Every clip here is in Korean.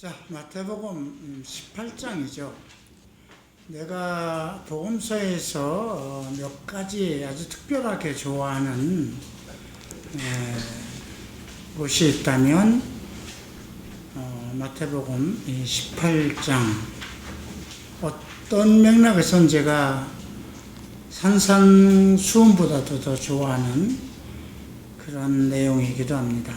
자, 마태복음 18장이죠. 내가 복음서에서 몇 가지 아주 특별하게 좋아하는 곳이 있다면 마태복음 18장. 어떤 맥락에서는 제가 산상수훈보다도 더 좋아하는 그런 내용이기도 합니다.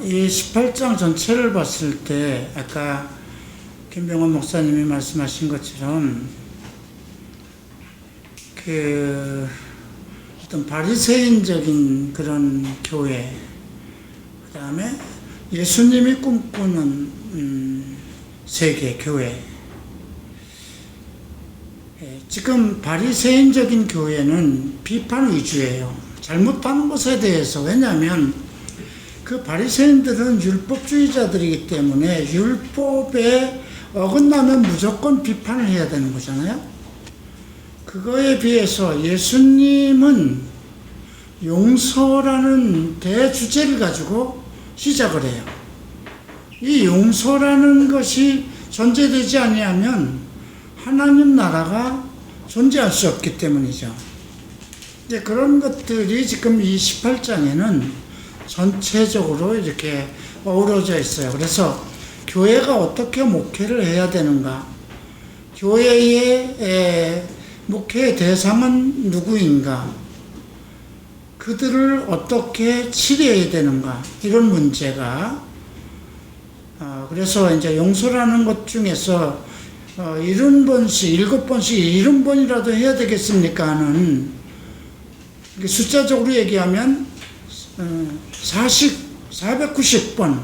이 18장 전체를 봤을 때 아까 김병원 목사님이 말씀하신 것처럼 어떤 바리새인적인 그런 교회, 그 다음에 예수님이 꿈꾸는 세계 교회. 지금 바리새인적인 교회는 비판 위주예요. 잘못한 것에 대해서. 왜냐하면 그 바리새인들은 율법주의자들이기 때문에 율법에 어긋나면 무조건 비판을 해야 되는 거잖아요. 그거에 비해서 예수님은 용서라는 대주제를 가지고 시작을 해요. 이 용서라는 것이 존재되지 아니하면 하나님 나라가 존재할 수 없기 때문이죠. 이제 그런 것들이 지금 이 18장에는 전체적으로 이렇게 어우러져 있어요. 그래서 교회가 어떻게 목회를 해야 되는가, 교회의 목회의 대상은 누구인가, 그들을 어떻게 치료해야 되는가, 이런 문제가 그래서 이제 용서라는 것 중에서 70번씩, 7번씩 70번이라도 해야 되겠습니까 하는, 숫자적으로 얘기하면 490번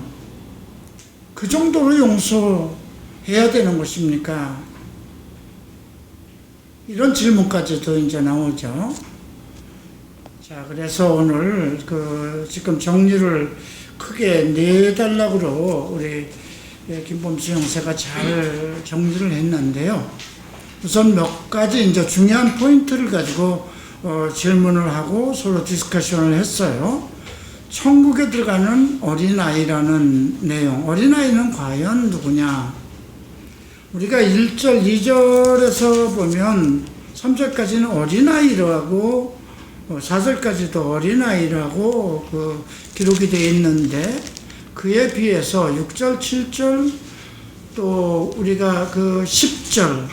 그 정도로 용서해야 되는 것입니까? 이런 질문까지도 이제 나오죠. 자, 그래서 오늘 지금 정리를 크게 4단락으로 우리 김범수 형사가 잘 정리를 했는데요. 우선 몇 가지 이제 중요한 포인트를 가지고 질문을 하고 서로 디스커션을 했어요. 천국에 들어가는 어린아이라는 내용. 어린아이는 과연 누구냐? 우리가 1절, 2절에서 보면 3절까지는 어린아이라고 4절까지도 어린아이라고 기록이 되어 있는데, 그에 비해서 6절, 7절 또 우리가 10절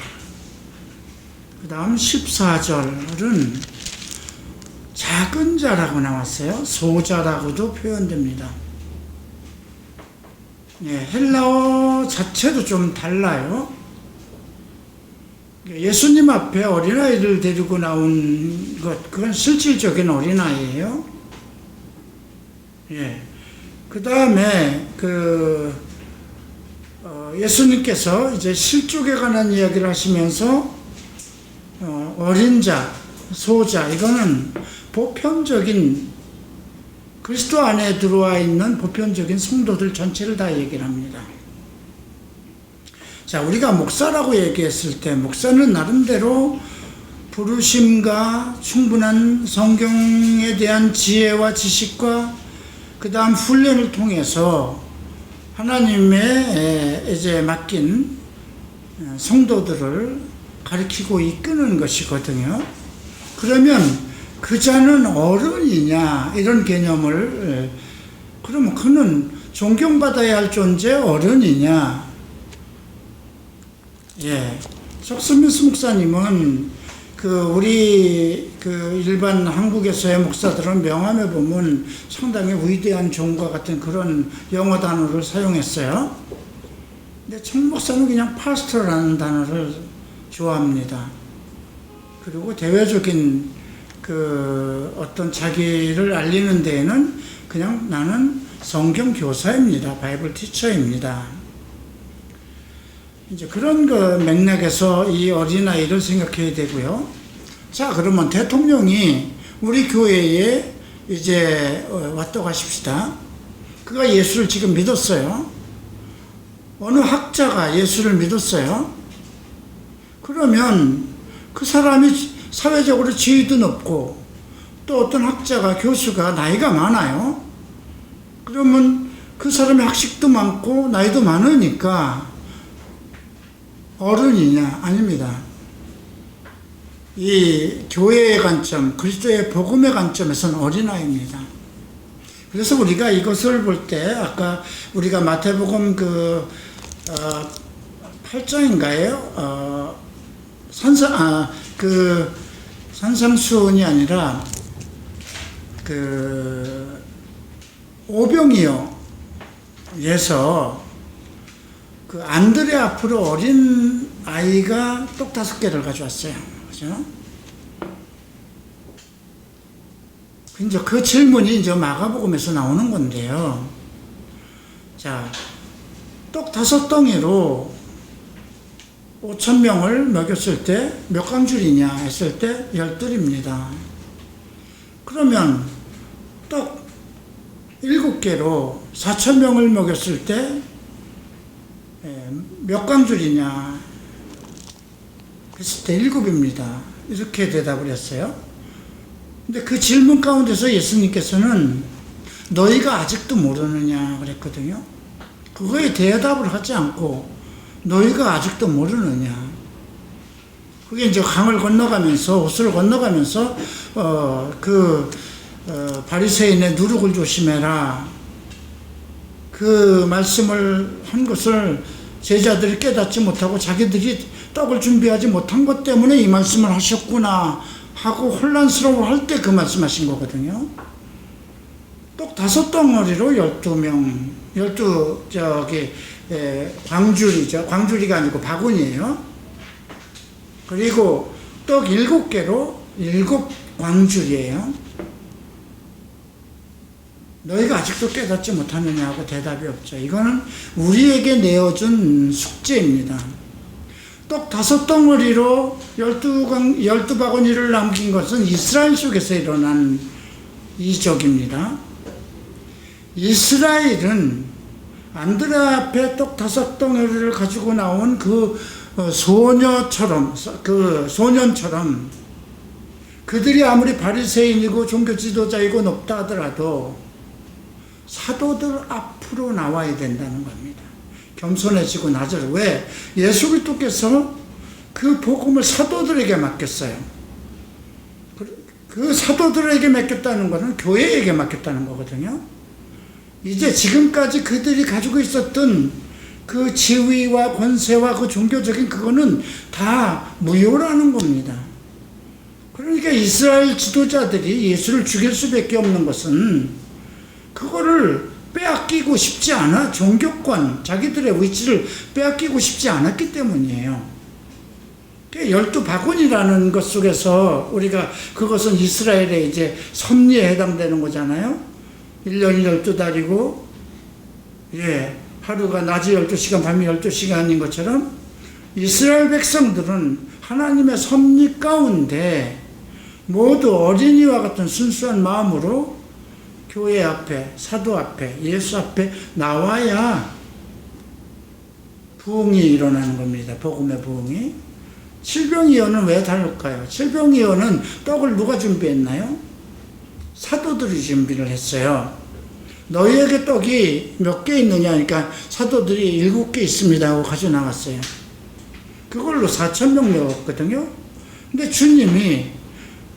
그 다음 14절은 작은 자라고 나왔어요. 소자라고도 표현됩니다. 헬라어 자체도 좀 달라요. 예수님 앞에 어린아이를 데리고 나온 것, 그건 실질적인 어린아이예요. 그 다음에 예수님께서 이제 실족에 관한 이야기를 하시면서 어린 자, 소자, 이거는 보편적인 그리스도 안에 들어와 있는 보편적인 성도들 전체를 다 얘기를 합니다. 자, 우리가 목사라고 얘기했을 때 목사는 나름대로 부르심과 충분한 성경에 대한 지혜와 지식과 그 다음 훈련을 통해서 하나님의 이제 맡긴 성도들을 가르치고 이끄는 것이거든요. 그러면 그 자는 어른이냐, 이런 개념을, 그러면 그는 존경받아야 할 존재 어른이냐? 석스미스 목사님은 우리 일반 한국에서의 목사들은 명함에 보면 상당히 위대한 종과 같은 그런 영어 단어를 사용했어요. 근데 청 목사는 그냥 파스터라는 단어를 좋아합니다. 그리고 대외적인 어떤 자기를 알리는 데에는 그냥 나는 성경 교사입니다. 바이블 티처입니다. 이제 그런 맥락에서 이 어린아이를 생각해야 되고요. 자, 그러면 대통령이 우리 교회에 이제 왔다고 하십시다. 그가 예수를 지금 믿었어요. 어느 학자가 예수를 믿었어요. 그러면 그 사람이 사회적으로 지위도 높고 또 어떤 학자가, 교수가 나이가 많아요. 그러면 그 사람이 학식도 많고 나이도 많으니까 어른이냐? 아닙니다. 이 교회의 관점, 그리스도의 복음의 관점에서는 어린아이입니다. 그래서 우리가 이것을 볼 때 아까 우리가 마태복음 8장인가요? 산상수훈이 아니라 오병이어에서 안드레 앞으로 어린 아이가 떡 5개를 가져왔어요. 그죠? 이제 그 질문이 이제 마가복음에서 나오는 건데요. 자, 떡 5덩이로 5,000명을 먹였을 때 몇 광줄이냐 했을 때 10들입니다. 그러면 떡 7개로 4,000명을 먹였을 때 몇 광줄이냐 했을 때 7입니다. 이렇게 대답을 했어요. 근데 그 질문 가운데서 예수님께서는 너희가 아직도 모르느냐 그랬거든요. 그거에 대답을 하지 않고 너희가 아직도 모르느냐. 그게 이제 강을 건너가면서, 호수를 건너가면서 바리새인의 누룩을 조심해라, 그 말씀을 한 것을 제자들이 깨닫지 못하고 자기들이 떡을 준비하지 못한 것 때문에 이 말씀을 하셨구나 하고 혼란스러워할 때 그 말씀하신 거거든요. 떡 5덩어리로 12명, 광줄이죠. 광줄이가 아니고 바구니예요. 그리고 떡 7개로 7광줄이에요. 너희가 아직도 깨닫지 못하느냐 하고 대답이 없죠. 이거는 우리에게 내어준 숙제입니다. 떡 5덩어리로 12바구니를 남긴 것은 이스라엘 속에서 일어난 이적입니다. 이스라엘은 안드레 앞에 떡 5덩어리를 가지고 나온 소년처럼 그들이 아무리 바리새인이고 종교 지도자이고 높다 하더라도 사도들 앞으로 나와야 된다는 겁니다. 겸손해지고 낮아져. 왜? 예수 그리스도께서 그 복음을 사도들에게 맡겼어요. 그 사도들에게 맡겼다는 것은 교회에게 맡겼다는 거거든요. 이제 지금까지 그들이 가지고 있었던 그 지위와 권세와 그 종교적인 그거는 다 무효라는 겁니다. 그러니까 이스라엘 지도자들이 예수를 죽일 수밖에 없는 것은 그거를 빼앗기고 싶지 않아, 종교권, 자기들의 위치를 빼앗기고 싶지 않았기 때문이에요. 12바구니라는 것 속에서 우리가 그것은 이스라엘의 이제 섭리에 해당되는 거잖아요. 1년이 12달이고, 하루가 낮이 12시간, 밤이 12시간인 것처럼 이스라엘 백성들은 하나님의 섭리 가운데 모두 어린이와 같은 순수한 마음으로 교회 앞에, 사도 앞에, 예수 앞에 나와야 부흥이 일어나는 겁니다. 복음의 부흥이. 칠병이어는 왜 다를까요? 칠병이어는 떡을 누가 준비했나요? 사도들이 준비를 했어요. 너희에게 떡이 몇 개 있느냐 하니까 사도들이 7개 있습니다 하고 가져 나갔어요. 그걸로 4,000명 먹었거든요. 근데 주님이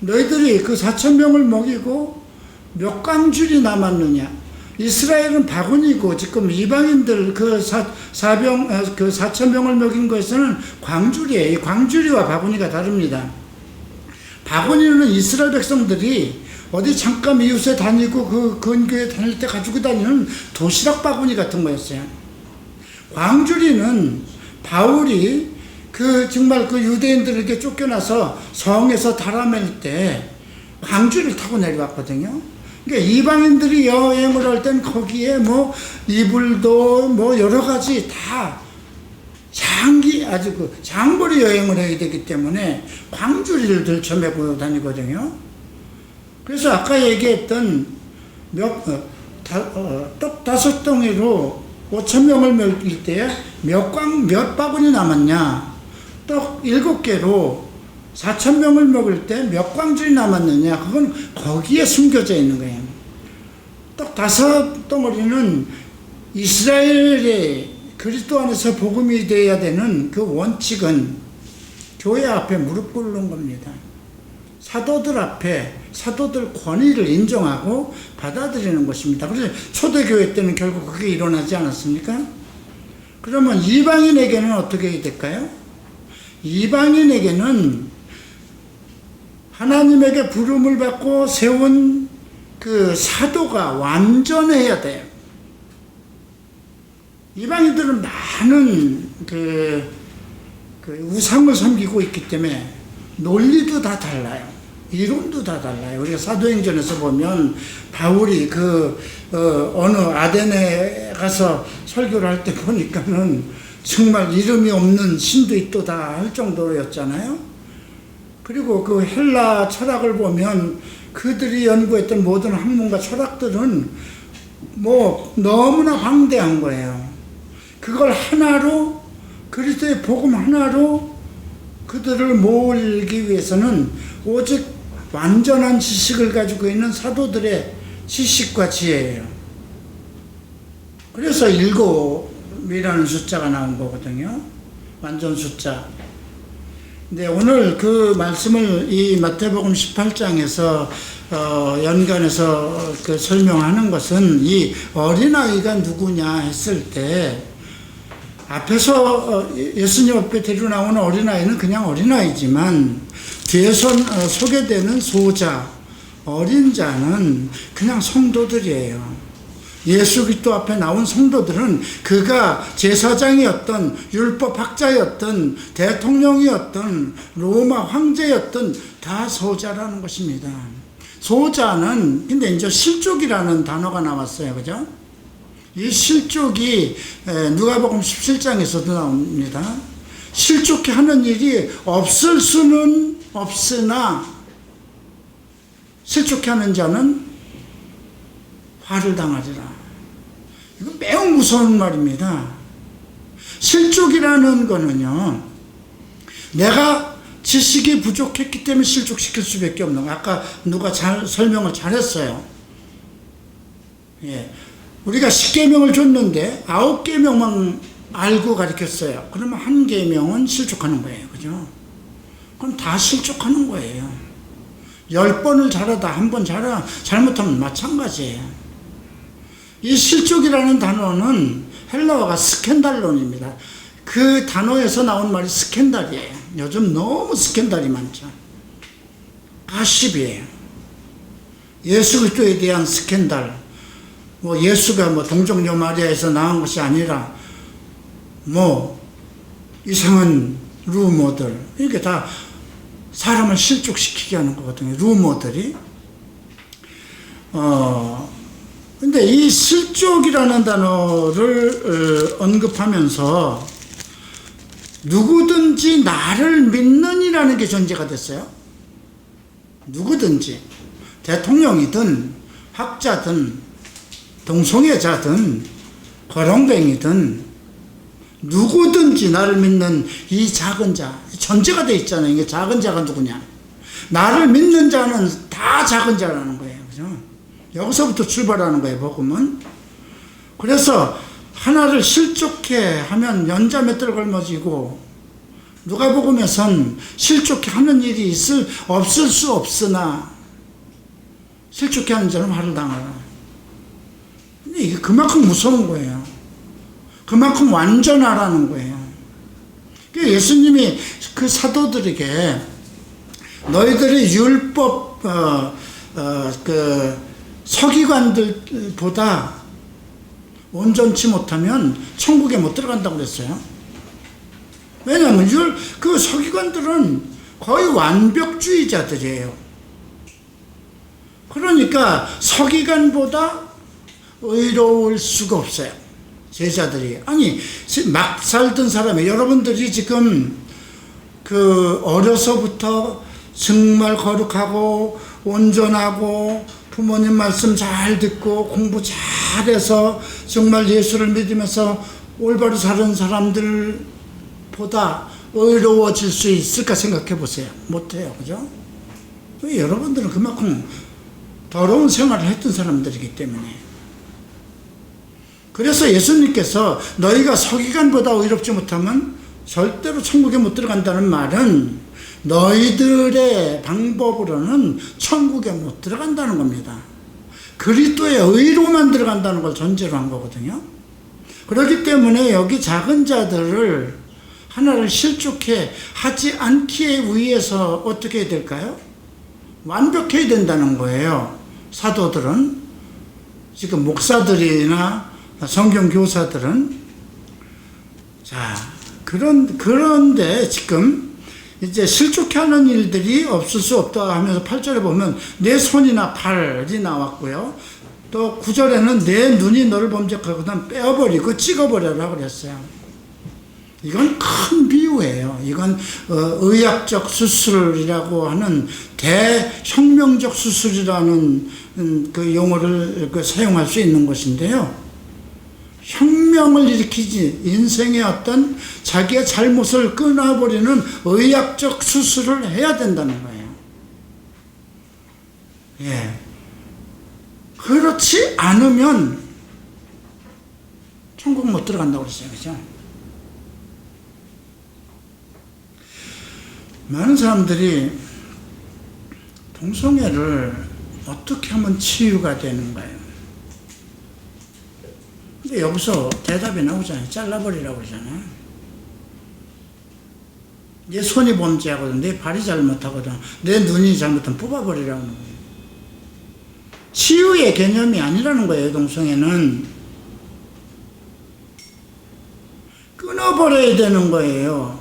너희들이 그 4,000명을 먹이고 몇 광줄이 남았느냐? 이스라엘은 바구니고 지금 이방인들 그 4,000명을 먹인 것에서는 광줄이에요. 이 광줄이와 바구니가 다릅니다. 바구니는 이스라엘 백성들이 어디 잠깐 이웃에 다니고 그 근교에 다닐 때 가지고 다니는 도시락 바구니 같은 거였어요. 광주리는 바울이 정말 그 유대인들에게 쫓겨나서 성에서 달아맬 때 광주리를 타고 내려왔거든요. 그러니까 이방인들이 여행을 할 땐 거기에 이불도 여러 가지 다 장거리 여행을 해야 되기 때문에 광주리를 들쳐매고 다니거든요. 그래서 아까 얘기했던 떡 5덩이로 5,000명을 먹일 때 몇 바구니 남았냐? 떡 7개로 4,000명을 먹을 때 몇 광줄이 남았느냐? 그건 거기에 숨겨져 있는 거예요. 떡 5덩어리는 이스라엘의 그리스도 안에서 복음이 되어야 되는 그 원칙은 교회 앞에 무릎 꿇는 겁니다. 사도들 앞에 사도들 권위를 인정하고 받아들이는 것입니다. 그래서 초대교회 때는 결국 그게 일어나지 않았습니까? 그러면 이방인에게는 어떻게 될까요? 이방인에게는 하나님에게 부름을 받고 세운 그 사도가 완전해야 돼요. 이방인들은 많은 그 우상을 섬기고 있기 때문에 논리도 다 달라요. 이론도 다 달라요. 우리가 사도행전에서 보면 바울이 어느 아데네 가서 설교를 할 때 보니까는 정말 이름이 없는 신도 있도다 할 정도였잖아요. 그리고 그 헬라 철학을 보면 그들이 연구했던 모든 학문과 철학들은 뭐 너무나 방대한 거예요. 그걸 하나로, 그리스도의 복음 하나로 그들을 모으기 위해서는 오직 완전한 지식을 가지고 있는 사도들의 지식과 지혜예요. 그래서 7이라는 숫자가 나온 거거든요. 완전 숫자. 근데 오늘 그 말씀을 이 마태복음 18장에서 연관해서 그 설명하는 것은 이 어린아이가 누구냐 했을 때 앞에서 예수님 앞에 데리고 나오는 어린아이는 그냥 어린아이지만 뒤에서 소개되는 소자, 어린 자는 그냥 성도들이에요. 예수 그리스도 앞에 나온 성도들은 그가 제사장이었던 율법학자였던 대통령이었던 로마 황제였던 다 소자라는 것입니다. 소자는 근데 이제 실족이라는 단어가 나왔어요. 그죠? 이 실족이 누가복음 17장에서도 나옵니다. 실족해 하는 일이 없을 수는 없으나 실족해 하는 자는 화를 당하리라. 이거 매우 무서운 말입니다. 실족이라는 거는요, 내가 지식이 부족했기 때문에 실족시킬 수밖에 없는 거. 아까 누가 설명을 잘했어요. 예. 우리가 10계명을 줬는데 9계명만 알고 가르쳤어요. 그러면 1계명은 실족하는 거예요. 그죠? 그럼 다 실족하는 거예요. 10번을 잘하다 1번 잘못하면 마찬가지예요. 이 실족이라는 단어는 헬라어가 스캔달론입니다. 그 단어에서 나온 말이 스캔달이에요. 요즘 너무 스캔달이 많죠. 가십이에요. 예수 그리스도에 대한 스캔달. 뭐 예수가 뭐 동정녀 마리아에서 나온 것이 아니라 뭐 이상한 루머들, 이게 다 사람을 실족시키게 하는 거거든요. 루머들이. 근데 이 실족이라는 단어를 언급하면서 누구든지 나를 믿는 이라는 게 전제가 됐어요. 누구든지 대통령이든 학자든 동성애자든 거렁뱅이든 누구든지 나를 믿는 이 작은 자, 전제가 돼 있잖아요. 이게 작은 자가 누구냐? 나를 믿는 자는 다 작은 자라는 거예요. 그죠? 여기서부터 출발하는 거예요, 복음은. 그래서 하나를 실족해 하면 연자 맷돌 걸머지고, 누가복음에선 실족해 하는 일이 없을 수 없으나 실족해 하는 자는 화를 당하라. 근데 이게 그만큼 무서운 거예요. 그만큼 완전하라는 거예요. 예수님이 그 사도들에게 너희들이 율법 서기관들보다 온전치 못하면 천국에 못 들어간다고 그랬어요. 왜냐하면 그 서기관들은 거의 완벽주의자들이에요. 그러니까 서기관보다 의로울 수가 없어요. 제자들이. 아니, 막 살던 사람이, 여러분들이 지금 어려서부터 정말 거룩하고 온전하고 부모님 말씀 잘 듣고 공부 잘해서 정말 예수를 믿으면서 올바로 사는 사람들보다 의로워질 수 있을까 생각해 보세요. 못해요. 그죠? 여러분들은 그만큼 더러운 생활을 했던 사람들이기 때문에. 그래서 예수님께서 너희가 서기관보다 의롭지 못하면 절대로 천국에 못 들어간다는 말은 너희들의 방법으로는 천국에 못 들어간다는 겁니다. 그리스도의 의로만 들어간다는 걸 전제로 한 거거든요. 그렇기 때문에 여기 작은 자들을 하나를 실족해 하지 않기에 위해서 어떻게 해야 될까요? 완벽해야 된다는 거예요. 사도들은, 지금 목사들이나 성경교사들은. 자, 그런데 지금 이제 실족해 하는 일들이 없을 수 없다 하면서 8절에 보면 내 손이나 팔이 나왔고요. 또 9절에는 내 눈이 너를 범죄하거든 빼어버리고 찍어버려라 그랬어요. 이건 큰 비유예요. 이건 의학적 수술이라고 하는 대혁명적 수술이라는 그 용어를 사용할 수 있는 것인데요. 혁명을 일으키지, 인생의 어떤 자기의 잘못을 끊어버리는 의학적 수술을 해야 된다는 거예요. 예. 그렇지 않으면 천국 못 들어간다고 그랬어요. 그죠? 많은 사람들이 동성애를 어떻게 하면 치유가 되는가요? 근데 여기서 대답이 나오잖아요. 잘라버리라고 그러잖아요. 내 손이 범죄하거든, 내 발이 잘못하거든, 내 눈이 잘못하면 뽑아버리라고 하는 거예요. 치유의 개념이 아니라는 거예요. 동성애는 끊어버려야 되는 거예요.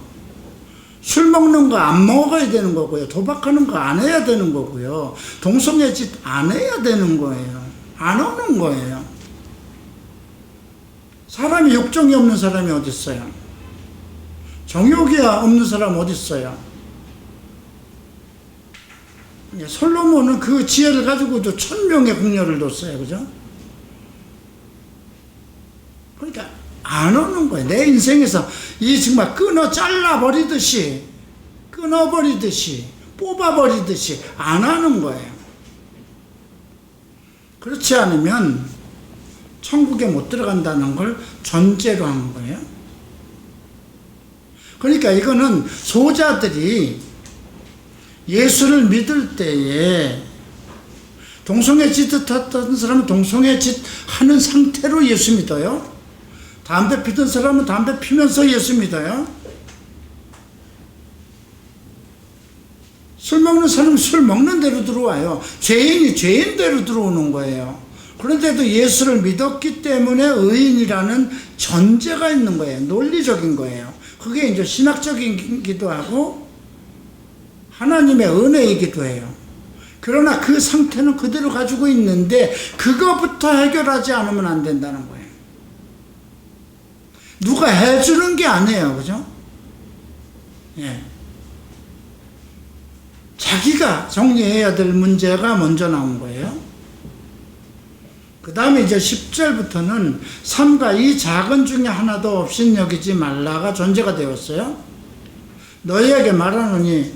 술 먹는 거 안 먹어야 되는 거고요. 도박하는 거 안 해야 되는 거고요. 동성애 짓 안 해야 되는 거예요. 안 오는 거예요. 사람이 욕정이 없는 사람이 어디 있어요? 정욕이 없는 사람 어디 있어요? 솔로몬은 그 지혜를 가지고도 1000명의 궁녀를 뒀어요. 그죠? 그러니까 안 오는 거예요. 내 인생에서 이 정말 잘라버리듯이, 끊어버리듯이, 뽑아버리듯이 안 하는 거예요. 그렇지 않으면 천국에 못 들어간다는 걸 전제로 한 거예요. 그러니까 이거는 소자들이 예수를 믿을 때에 동성애 짓 했던 사람은 동성애 짓 하는 상태로 예수 믿어요. 담배 피던 사람은 담배 피면서 예수 믿어요. 술 먹는 사람은 술 먹는 대로 들어와요. 죄인이 죄인대로 들어오는 거예요. 그런데도 예수를 믿었기 때문에 의인이라는 전제가 있는 거예요. 논리적인 거예요. 그게 이제 신학적이기도 하고 하나님의 은혜이기도 해요. 그러나 그 상태는 그대로 가지고 있는데 그거부터 해결하지 않으면 안 된다는 거예요. 누가 해주는 게 아니에요. 그죠? 예. 자기가 정리해야 될 문제가 먼저 나온 거예요. 그 다음에 이제 10절부터는 삼가 이 작은 중에 하나도 없인 여기지 말라가 전제가 되었어요. 너희에게 말하노니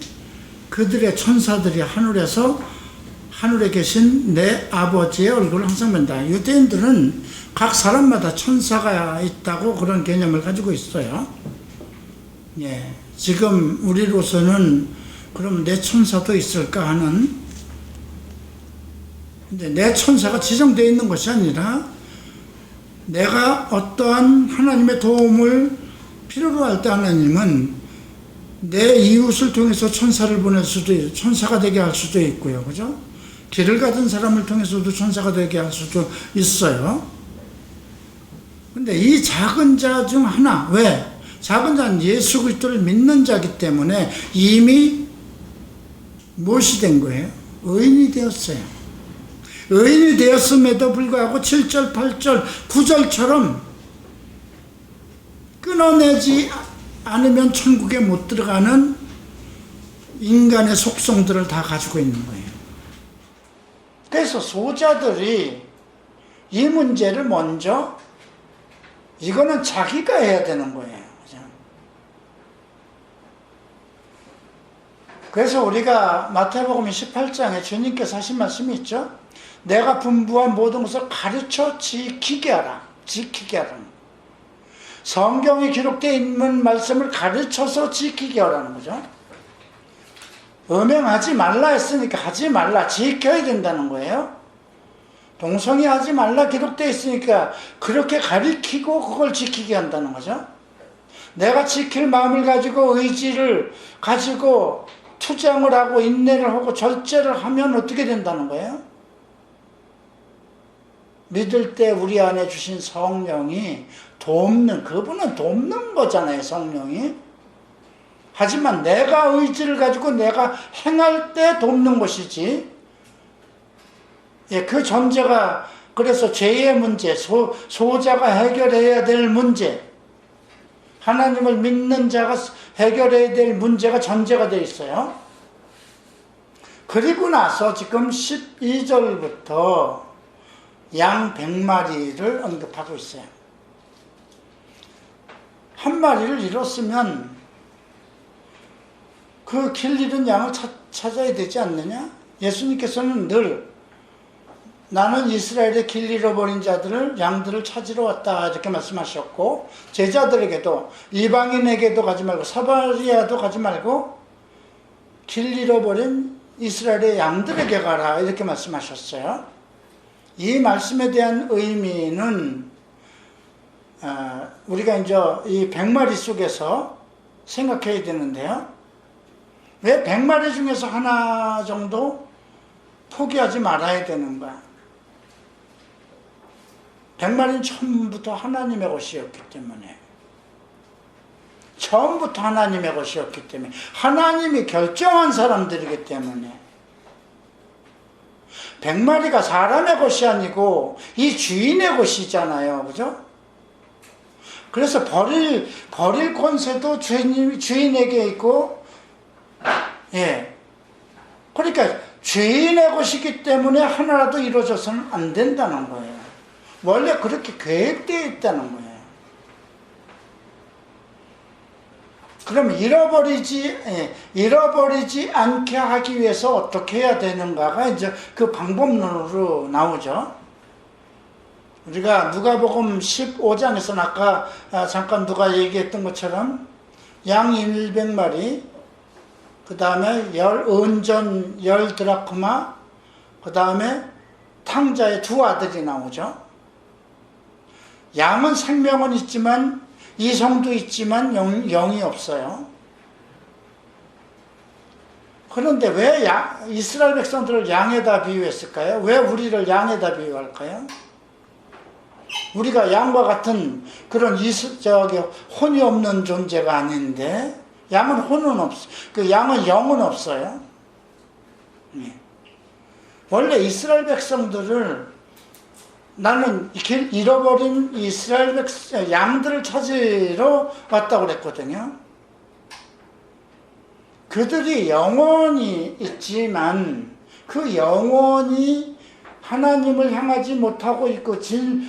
그들의 천사들이 하늘에 계신 내 아버지의 얼굴을 항상 본다. 유대인들은 각 사람마다 천사가 있다고 그런 개념을 가지고 있어요. 예, 지금 우리로서는 그럼 내 천사도 있을까 하는, 근데 내 천사가 지정되어 있는 것이 아니라 내가 어떠한 하나님의 도움을 필요로 할 때 하나님은 내 이웃을 통해서 천사를 보낼 수도 있고 천사가 되게 할 수도 있고요. 그죠? 길을 가던 사람을 통해서도 천사가 되게 할 수도 있어요. 근데 이 작은 자 중 하나, 왜? 작은 자는 예수 그리스도를 믿는 자이기 때문에 이미 무엇이 된 거예요? 의인이 되었어요. 의인이 되었음에도 불구하고 7절, 8절, 9절처럼 끊어내지 않으면 천국에 못 들어가는 인간의 속성들을 다 가지고 있는 거예요. 그래서 소자들이 이 문제를 먼저 이거는 자기가 해야 되는 거예요. 그래서 우리가 마태복음 18장에 주님께서 하신 말씀이 있죠. 내가 분부한 모든 것을 가르쳐 지키게 하라. 지키게 하라는 거예요. 성경에 기록되어 있는 말씀을 가르쳐서 지키게 하라는 거죠. 음행하지 말라 했으니까 하지 말라, 지켜야 된다는 거예요. 동성애하지 말라 기록되어 있으니까 그렇게 가르치고 그걸 지키게 한다는 거죠. 내가 지킬 마음을 가지고 의지를 가지고 투쟁을 하고 인내를 하고 절제를 하면 어떻게 된다는 거예요? 믿을 때 우리 안에 주신 성령이 그분은 돕는 거잖아요, 성령이. 하지만 내가 의지를 가지고 내가 행할 때 돕는 것이지. 예, 그 전제가, 그래서 죄의 문제, 소자가 해결해야 될 문제, 하나님을 믿는 자가 해결해야 될 문제가 전제가 되어 있어요. 그리고 나서 지금 12절부터 양 100마리를 언급하고 있어요. 한 마리를 잃었으면 그 길 잃은 양을 찾아야 되지 않느냐? 예수님께서는 늘 나는 이스라엘의 길 잃어버린 양들을 찾으러 왔다 이렇게 말씀하셨고, 제자들에게도 이방인에게도 가지 말고 사마리아도 가지 말고 길 잃어버린 이스라엘의 양들에게 가라 이렇게 말씀하셨어요. 이 말씀에 대한 의미는 우리가 이제 이 100마리 속에서 생각해야 되는데요. 왜 100마리 중에서 하나 정도 포기하지 말아야 되는가? 100마리는 처음부터 하나님의 것이었기 때문에, 처음부터 하나님의 것이었기 때문에, 하나님이 결정한 사람들이기 때문에, 100마리가 사람의 것이 아니고 이 주인의 것이잖아요. 그죠? 그래서 버릴 권세도 주인에게 있고, 예. 그러니까 주인의 것이기 때문에 하나라도 이루어져서는 안 된다는 거예요. 원래 그렇게 계획되어 있다는 거예요. 그럼 잃어버리지 않게 하기 위해서 어떻게 해야 되는가가 이제 그 방법론으로 나오죠. 우리가 누가복음 15장에서는 아까 잠깐 누가 얘기했던 것처럼 양 100마리, 그 다음에 은전 10드라크마, 그 다음에 탕자의 2 아들이 나오죠. 양은 생명은 있지만, 이성도 있지만 영이 없어요. 그런데 왜 이스라엘 백성들을 양에다 비유했을까요? 왜 우리를 양에다 비유할까요? 우리가 양과 같은 그런 혼이 없는 존재가 아닌데, 양은 혼은 없어요. 양은 영은 없어요. 원래 이스라엘 백성들을 나는 길 잃어버린 이스라엘 양들을 찾으러 왔다고 그랬거든요. 그들이 영혼이 있지만 그 영혼이 하나님을 향하지 못하고 있고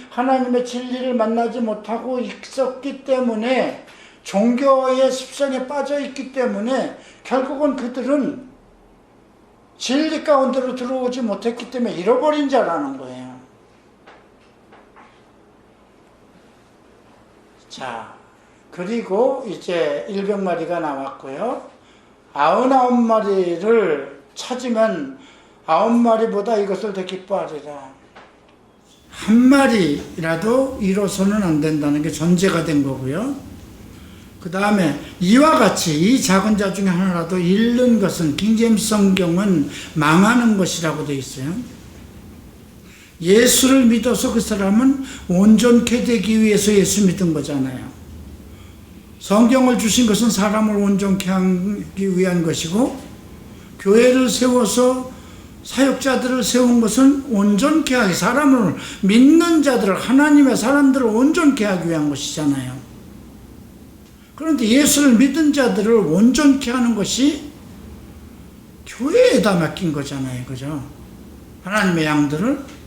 하나님의 진리를 만나지 못하고 있었기 때문에, 종교의 습성에 빠져 있기 때문에 결국은 그들은 진리 가운데로 들어오지 못했기 때문에 잃어버린 자라는 거예요. 자, 그리고 이제 100마리가 나왔고요. 99마리를 찾으면 9마리보다 이것을 더 기뻐하리라. 한 마리라도 잃어서는 안 된다는 게 전제가 된 거고요. 그 다음에 이와 같이 이 작은 자 중에 하나라도 잃는 것은 킹제임스 성경은 망하는 것이라고 되어 있어요. 예수를 믿어서 그 사람은 온전케 되기 위해서 예수 믿은 거잖아요. 성경을 주신 것은 사람을 온전케 하기 위한 것이고, 교회를 세워서 사역자들을 세운 것은 온전케 하기, 사람을 믿는 자들을, 하나님의 사람들을 온전케 하기 위한 것이잖아요. 그런데 예수를 믿은 자들을 온전케 하는 것이 교회에다 맡긴 거잖아요. 그죠? 하나님의 양들을.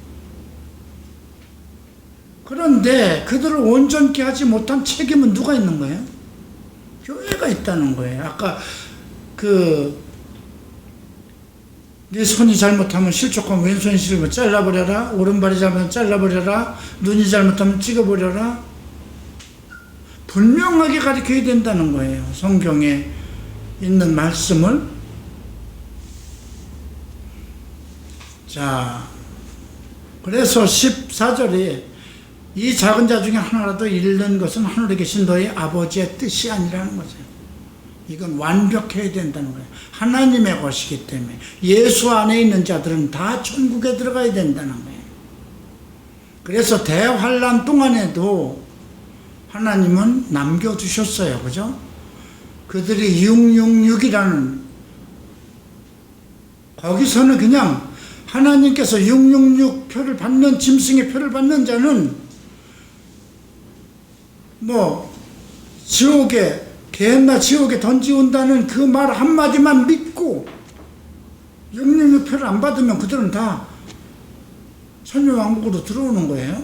그런데 그들을 온전케 하지 못한 책임은 누가 있는 거예요? 교회가 있다는 거예요. 아까 네 손이 잘못하면 실족하면 왼손이 싫으면 잘라버려라. 오른발이 잘못하면 잘라버려라. 눈이 잘못하면 찍어버려라. 분명하게 가르쳐야 된다는 거예요. 성경에 있는 말씀을. 자, 그래서 14절에 이 작은 자 중에 하나라도 잃는 것은 하늘에 계신 너희 아버지의 뜻이 아니라는 거죠. 이건 완벽해야 된다는 거예요. 하나님의 것이기 때문에 예수 안에 있는 자들은 다 천국에 들어가야 된다는 거예요. 그래서 대환란 동안에도 하나님은 남겨두셨어요. 그죠? 그들이 666이라는 거기서는 그냥 하나님께서 666 표를 받는 짐승의 표를 받는 자는 지옥에 개나 지옥에 던지온다는 그 말 한마디만 믿고 666 표를 안 받으면 그들은 다 천년왕국으로 들어오는 거예요.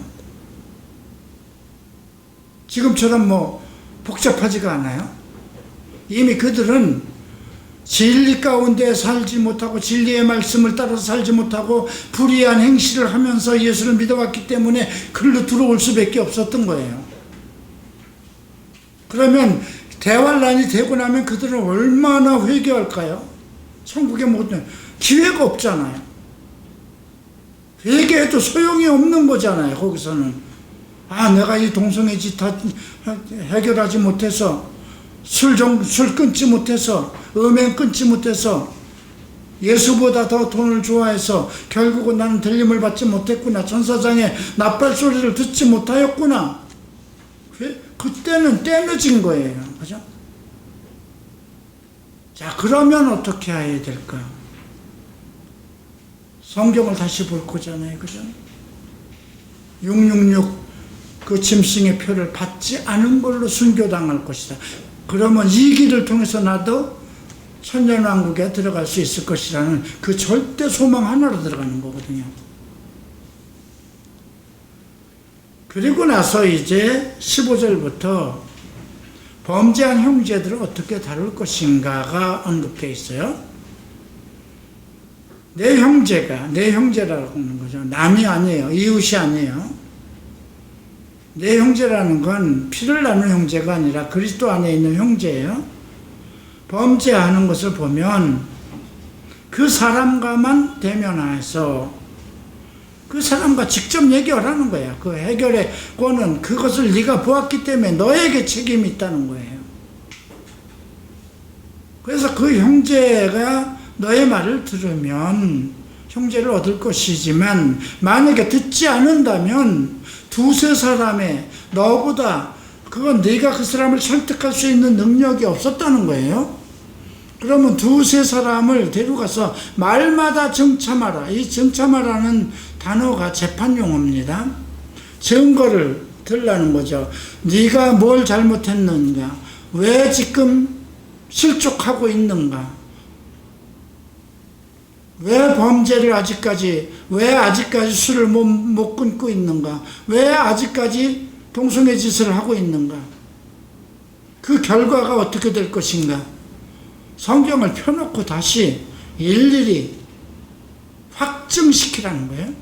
지금처럼 복잡하지가 않아요. 이미 그들은 진리 가운데 살지 못하고 진리의 말씀을 따라서 살지 못하고 불의한 행실을 하면서 예수를 믿어왔기 때문에 글로 들어올 수밖에 없었던 거예요. 그러면 대환란이 되고 나면 그들은 얼마나 회개할까요? 천국에 못 기회가 없잖아요. 회개해도 소용이 없는 거잖아요. 거기서는 내가 이 동성애 짓 해결하지 못해서 술 끊지 못해서 음행 끊지 못해서 예수보다 더 돈을 좋아해서 결국은 나는 들림을 받지 못했구나. 천사장의 나팔 소리를 듣지 못하였구나. 그때는 때늦은 거예요. 그죠? 자, 그러면 어떻게 해야 될까요? 성경을 다시 볼 거잖아요. 그죠? 666 그 짐승의 표를 받지 않은 걸로 순교당할 것이다. 그러면 이 길을 통해서 나도 천년왕국에 들어갈 수 있을 것이라는 그 절대 소망 하나로 들어가는 거거든요. 그리고 나서 이제 15절부터 범죄한 형제들을 어떻게 다룰 것인가가 언급되어 있어요. 내 형제라고 하는 거죠. 남이 아니에요. 이웃이 아니에요. 내 형제라는 건 피를 나눈 형제가 아니라 그리스도 안에 있는 형제예요. 범죄하는 것을 보면 그 사람과만 대면해서 그 사람과 직접 해결하는 거야. 그 해결의 권은 그것을 네가 보았기 때문에 너에게 책임이 있다는 거예요. 그래서 그 형제가 너의 말을 들으면 형제를 얻을 것이지만 만약에 듣지 않는다면 두세 사람의 너보다 그건 네가 그 사람을 설득할 수 있는 능력이 없었다는 거예요. 그러면 두세 사람을 데려가서 말마다 정참하라. 이 정참하라는 단어가 재판 용어입니다. 증거를 들라는 거죠. 네가 뭘 잘못했는가? 왜 지금 실족하고 있는가? 왜 범죄를 왜 아직까지 술을 못 끊고 있는가? 왜 아직까지 동성애 짓을 하고 있는가? 그 결과가 어떻게 될 것인가? 성경을 펴놓고 다시 일일이 확증시키라는 거예요.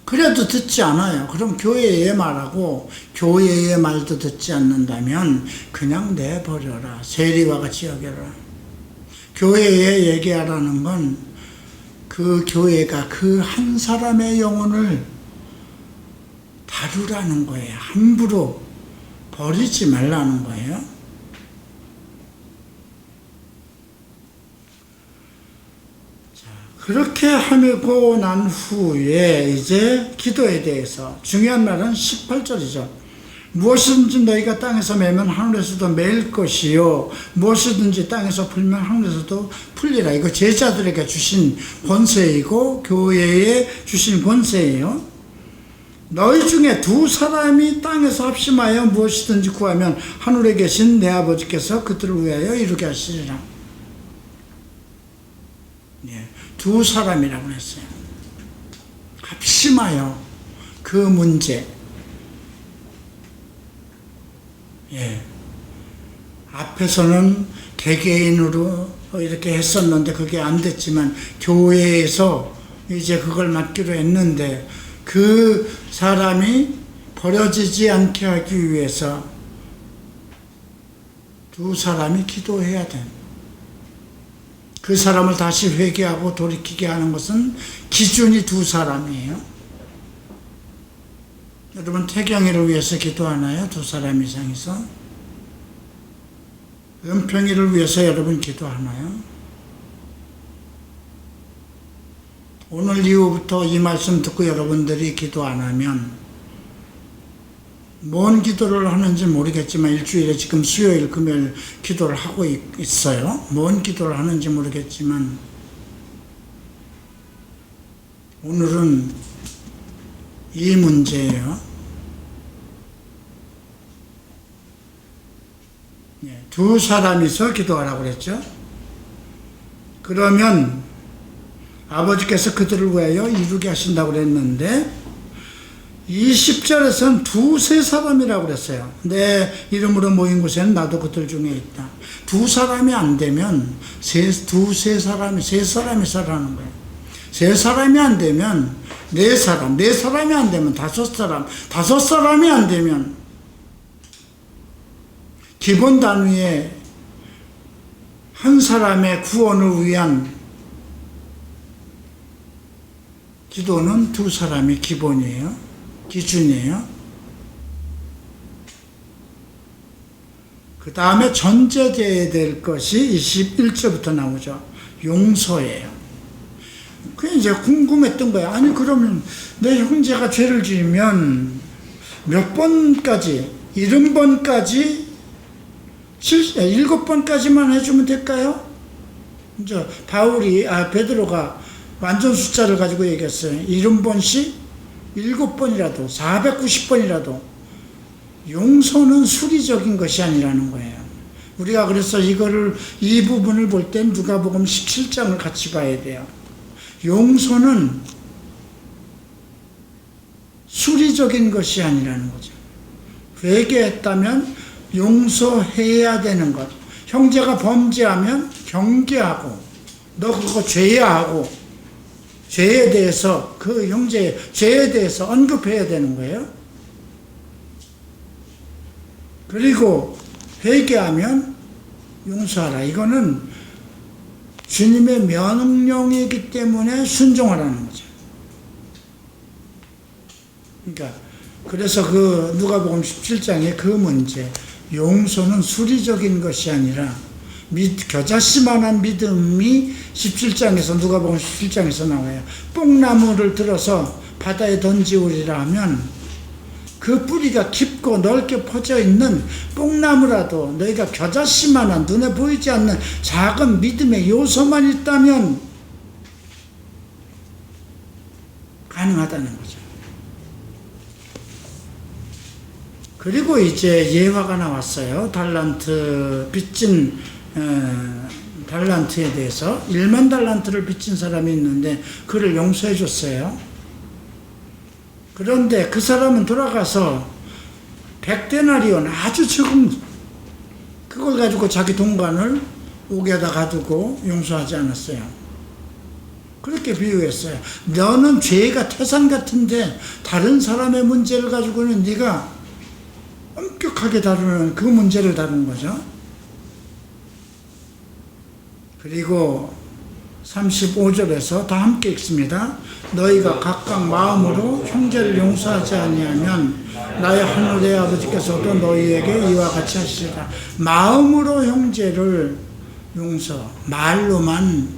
그래도 듣지 않아요. 그럼 교회의 말하고 교회의 말도 듣지 않는다면 그냥 내버려라. 세리와 같이 여겨라. 교회에 얘기하라는 건 그 교회가 그 한 사람의 영혼을 다루라는 거예요. 함부로 버리지 말라는 거예요. 자, 그렇게 하고 난 후에 이제 기도에 대해서 중요한 말은 18절이죠. 무엇이든지 너희가 땅에서 매면 하늘에서도 매일 것이요 무엇이든지 땅에서 풀면 하늘에서도 풀리라. 이거 제자들에게 주신 권세이고 교회에 주신 권세예요. 너희 중에 두 사람이 땅에서 합심하여 무엇이든지 구하면 하늘에 계신 내 아버지께서 그들을 위하여 이루게 하시리라. 두 사람이라고 했어요. 합심하여 그 문제. 앞에서는 개개인으로 이렇게 했었는데 그게 안 됐지만 교회에서 이제 그걸 맡기로 했는데 그 사람이 버려지지 않게 하기 위해서 두 사람이 기도해야 돼. 그 사람을 다시 회개하고 돌이키게 하는 것은 기준이 두 사람이에요. 여러분 태경이를 위해서 기도하나요? 두 사람 이상이서? 은평이를 위해서 여러분 기도하나요? 오늘 이후부터 이 말씀 듣고 여러분들이 기도 안 하면 뭔 기도를 하는지 모르겠지만 일주일에 지금 수요일 금요일 기도를 하고 있어요. 뭔 기도를 하는지 모르겠지만 오늘은 이 문제예요. 두 사람이서 기도하라고 그랬죠. 그러면 아버지께서 그들을 위하여 이루게 하신다고 그랬는데 20절에서는 두세 사람이라고 그랬어요. 내 이름으로 모인 곳에는 나도 그들 중에 있다. 두 사람이 안 되면 두세 사람이 세 사람이 살아가는 거예요. 세 사람이 안 되면 네 사람, 네 사람이 안 되면 다섯 사람, 다섯 사람이 안 되면 기본 단위에 한 사람의 구원을 위한 기도는 두 사람이 기본이에요. 기준이에요. 그 다음에 전제되어야 될 것이 21절부터 나오죠. 용서예요. 그게 이제 궁금했던 거야. 아니 그러면 내 형제가 죄를 지으면 몇 번까지 70번까지 7번까지만 해주면 될까요? 이제 베드로가 완전 숫자를 가지고 얘기했어요. 70번씩 7번이라도 490번이라도 용서는 수리적인 것이 아니라는 거예요. 우리가 그래서 이 부분을 볼 땐 누가복음 17장을 같이 봐야 돼요. 용서는 수리적인 것이 아니라는 거죠. 회개했다면 용서해야 되는 것. 형제가 범죄하면 경계하고 너 그거 죄야 하고 죄에 대해서 그 형제의 죄에 대해서 언급해야 되는 거예요. 그리고 회개하면 용서하라. 이거는 주님의 명령이기 때문에 순종하라는 거죠. 그러니까 그래서 그 누가복음 17장의 그 문제, 용서는 수리적인 것이 아니라 겨자씨만한 믿음이 17장에서 누가복음 17장에서 나와요. 뽕나무를 들어서 바다에 던지우리라 하면 그 뿌리가 깊고 넓게 퍼져 있는 뽕나무라도 너희가 겨자씨만한 눈에 보이지 않는 작은 믿음의 요소만 있다면 가능하다는 거죠. 그리고 이제 예화가 나왔어요. 빚진 달란트에 대해서 1만 달란트를 빚진 사람이 있는데 그를 용서해 줬어요. 그런데 그 사람은 돌아가서 100데나리온 아주 적은 그걸 가지고 자기 동반을 옥에다 가두고 용서하지 않았어요. 그렇게 비유했어요. 너는 죄가 태산 같은데 다른 사람의 문제를 가지고는 네가 엄격하게 다루는 그 문제를 다루는 거죠. 그리고 35절에서 다 함께 읽습니다. 너희가 각각 마음으로 형제를 용서하지 아니하면 나의 하늘의 아버지께서도 너희에게 이와 같이 하시리라. 마음으로 형제를 용서, 말로만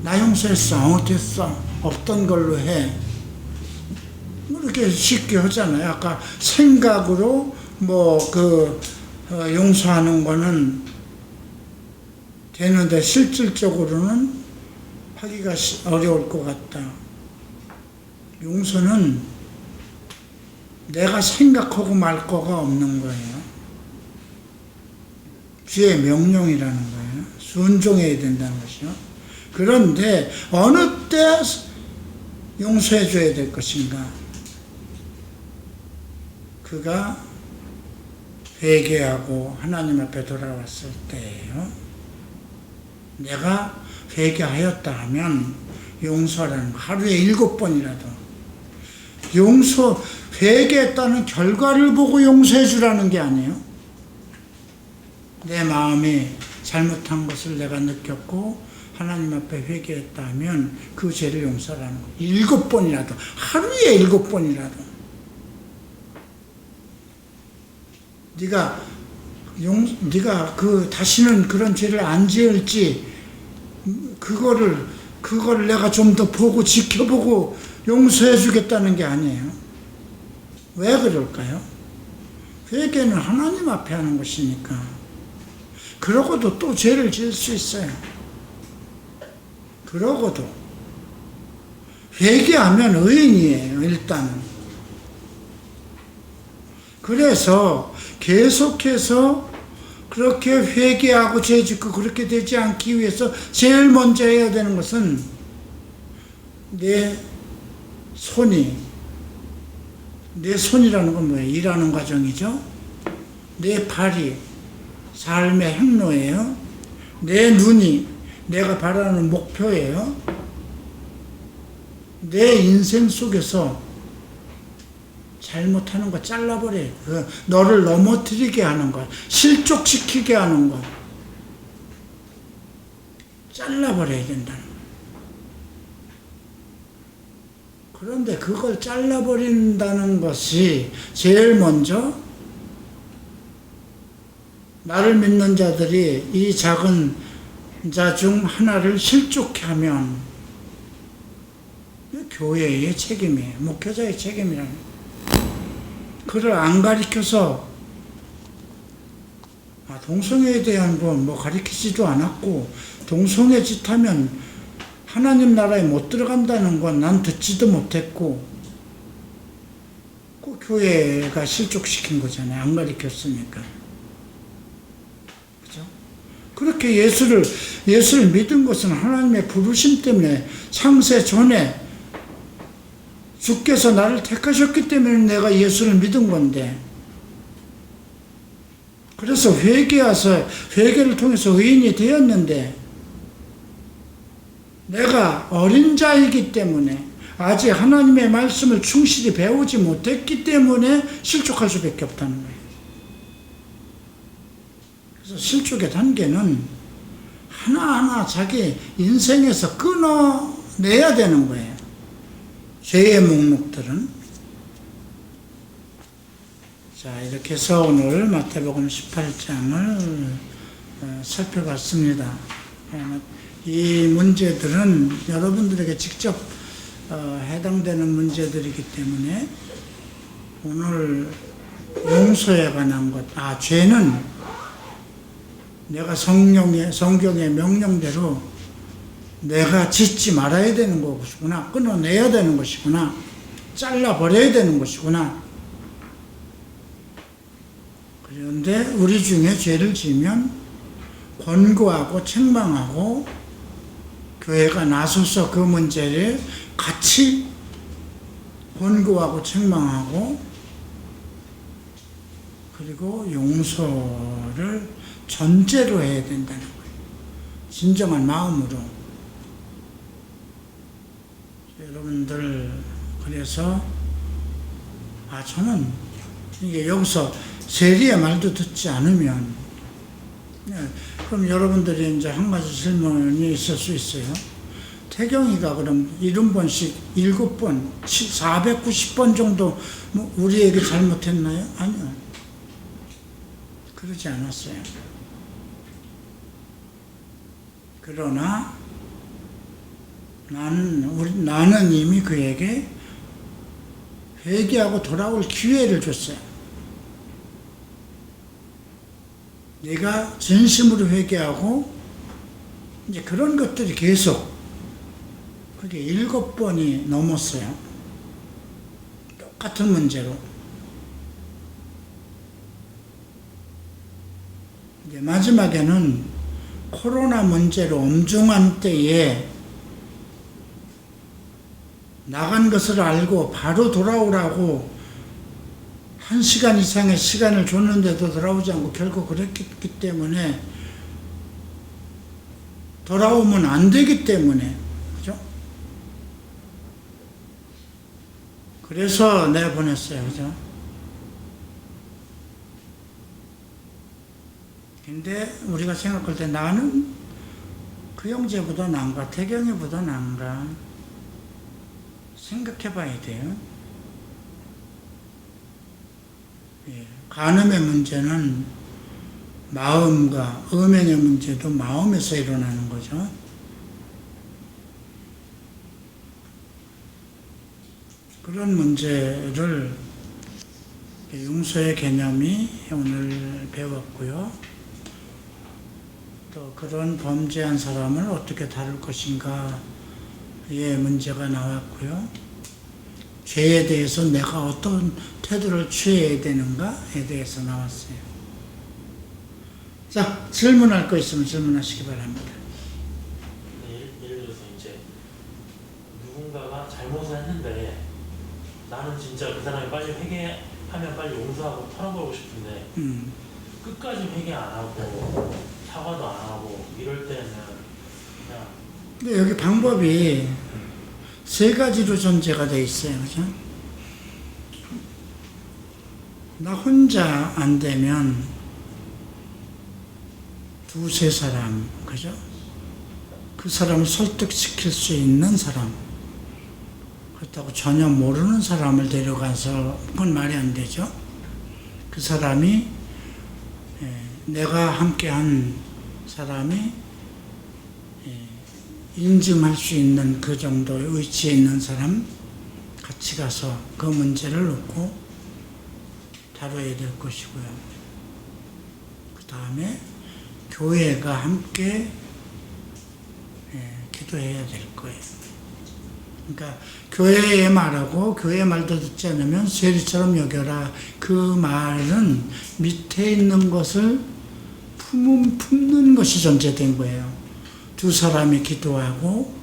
나 용서했어, 됐어, 없던 걸로 해. 이렇게 쉽게 하잖아요. 아까 생각으로 용서하는 거는 되는데 실질적으로는 하기가 어려울 것 같다. 용서는 내가 생각하고 말 거가 없는 거예요. 주의 명령이라는 거예요. 순종해야 된다는 것이요. 그런데 어느 때 용서해 줘야 될 것인가? 그가 회개하고 하나님 앞에 돌아왔을 때예요. 내가 회개하였다 하면 용서라는 거 하루에 7번이라도 회개했다는 결과를 보고 용서해 주라는 게 아니에요. 내 마음이 잘못한 것을 내가 느꼈고 하나님 앞에 회개했다 하면 그 죄를 용서라는 거. 7번이라도 하루에 7번이라도 네가 다시는 그런 죄를 안 지을지 그거를 내가 좀 더 보고 지켜보고 용서해 주겠다는 게 아니에요. 왜 그럴까요? 회개는 하나님 앞에 하는 것이니까. 그러고도 또 죄를 지을 수 있어요. 그러고도 회개하면 의인이에요. 일단은. 그래서 계속해서 그렇게 회개하고 죄 짓고 그렇게 되지 않기 위해서 제일 먼저 해야 되는 것은 내 손이라는 건 뭐예요? 일하는 과정이죠. 내 발이 삶의 행로예요. 내 눈이 내가 바라는 목표예요. 내 인생 속에서 잘못하는 거 잘라버려요. 너를 넘어뜨리게 하는 것, 실족시키게 하는 것 잘라버려야 된다는 거예요. 그런데 그걸 잘라버린다는 것이 제일 먼저 나를 믿는 자들이 이 작은 자 중 하나를 실족케 하면 교회의 책임이에요. 목회자의 책임이라는 거예요. 그를 안 가르쳐서 동성애에 대한 건 뭐 가르치지도 않았고 동성애 짓 하면 하나님 나라에 못 들어간다는 건 난 듣지도 못했고 그 교회가 실족시킨 거잖아요. 안 가르쳤으니까. 그죠? 그렇게 예수를 믿은 것은 하나님의 부르심 때문에 창세 전에 주께서 나를 택하셨기 때문에 내가 예수를 믿은 건데, 그래서 회개를 통해서 의인이 되었는데, 내가 어린 자이기 때문에 아직 하나님의 말씀을 충실히 배우지 못했기 때문에 실족할 수밖에 없다는 거예요. 그래서 실족의 단계는 하나하나 자기 인생에서 끊어내야 되는 거예요. 죄의 목록들은. 자, 이렇게 해서 오늘 마태복음 18장을 살펴봤습니다. 이 문제들은 여러분들에게 직접 해당되는 문제들이기 때문에 오늘 용서에 관한 것, 죄는 내가 성경의 명령대로 내가 짓지 말아야 되는 것이구나, 끊어내야 되는 것이구나, 잘라버려야 되는 것이구나. 그런데 우리 중에 죄를 지으면 권고하고 책망하고 교회가 나서서 그 문제를 같이 권고하고 책망하고 그리고 용서를 전제로 해야 된다는 거예요. 진정한 마음으로. 여러분들, 그래서 저는 이게 여기서 세리의 말도 듣지 않으면, 그럼 여러분들이 이제 한 가지 질문이 있을 수 있어요. 태경이가 그럼 70번씩 7번, 490번 정도 우리에게 잘못했나요? 아니요. 그러지 않았어요. 그러나 나는 이미 그에게 회개하고 돌아올 기회를 줬어요. 내가 진심으로 회개하고 이제 그런 것들이 계속 그게 7번이 넘었어요. 똑같은 문제로. 이제 마지막에는 코로나 문제로 엄중한 때에 나간 것을 알고 바로 돌아오라고 1시간 이상의 시간을 줬는데도 돌아오지 않고 결국 그랬기 때문에 돌아오면 안 되기 때문에 그죠? 그래서 내보냈어요. 그죠? 근데 우리가 생각할 때 나는 그 형제보다 나은가 태경이보다 나은가 생각해 봐야 돼요. 예, 간음의 문제는 마음과 음행의 문제도 마음에서 일어나는 거죠. 그런 문제를 용서의 개념이 오늘 배웠고요. 또 그런 범죄한 사람을 어떻게 다룰 것인가의 문제가 나왔고요. 죄에 대해서 내가 어떤 태도를 취해야 되는가에 대해서 나왔어요. 자, 질문할 거 있으면 질문하시기 바랍니다. 예를 들어서 이제 누군가가 잘못을 했는데 나는 진짜 그 사람이 빨리 회개하면 빨리 용서하고 털어버리고 싶은데 끝까지 회개 안 하고 사과도 안 하고 이럴 때는 그냥 근데 여기 방법이 세 가지로 전제가 돼 있어요. 그죠? 나 혼자 안 되면 두세 사람, 그죠? 그 사람을 설득시킬 수 있는 사람. 그렇다고 전혀 모르는 사람을 데려가서 그건 말이 안 되죠. 그 사람이 내가 함께한 사람이 인증할 수 있는 그 정도의 위치에 있는 사람 같이 가서 그 문제를 놓고 다뤄야 될 것이고요. 그 다음에 교회가 함께 기도해야 될 거예요. 그러니까 교회의 말하고 교회의 말도 듣지 않으면 세리처럼 여겨라. 그 말은 밑에 있는 것을 품는 것이 전제된 거예요. 두 사람이 기도하고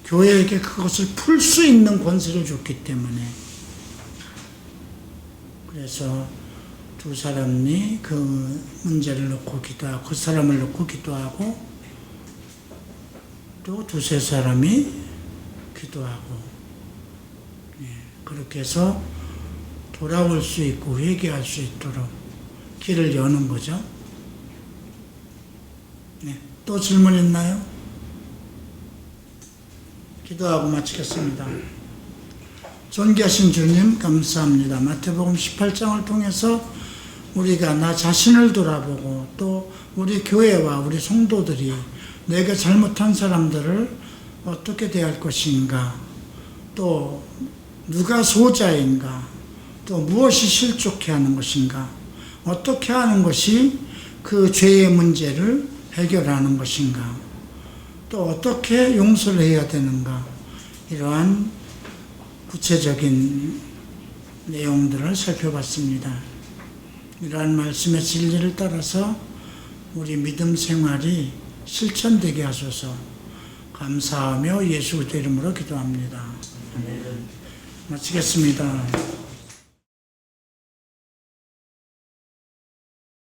교회에게 그것을 풀 수 있는 권세를 줬기 때문에 그래서 두 사람이 그 문제를 놓고 기도하고 그 사람을 놓고 기도하고 또 두세 사람이 기도하고 그렇게 해서 돌아올 수 있고 회개할 수 있도록 길을 여는 거죠. 네. 또 질문 있나요? 기도하고 마치겠습니다. 존귀하신 주님 감사합니다. 마태복음 18장을 통해서 우리가 나 자신을 돌아보고 또 우리 교회와 우리 성도들이 내가 잘못한 사람들을 어떻게 대할 것인가, 또 누가 소자인가, 또 무엇이 실족해 하는 것인가, 어떻게 하는 것이 그 죄의 문제를 해결하는 것인가, 또 어떻게 용서를 해야 되는가, 이러한 구체적인 내용들을 살펴봤습니다. 이러한 말씀의 진리를 따라서 우리 믿음 생활이 실천되게 하소서. 감사하며 예수 그리스도 이름으로 기도합니다. 아멘. 마치겠습니다.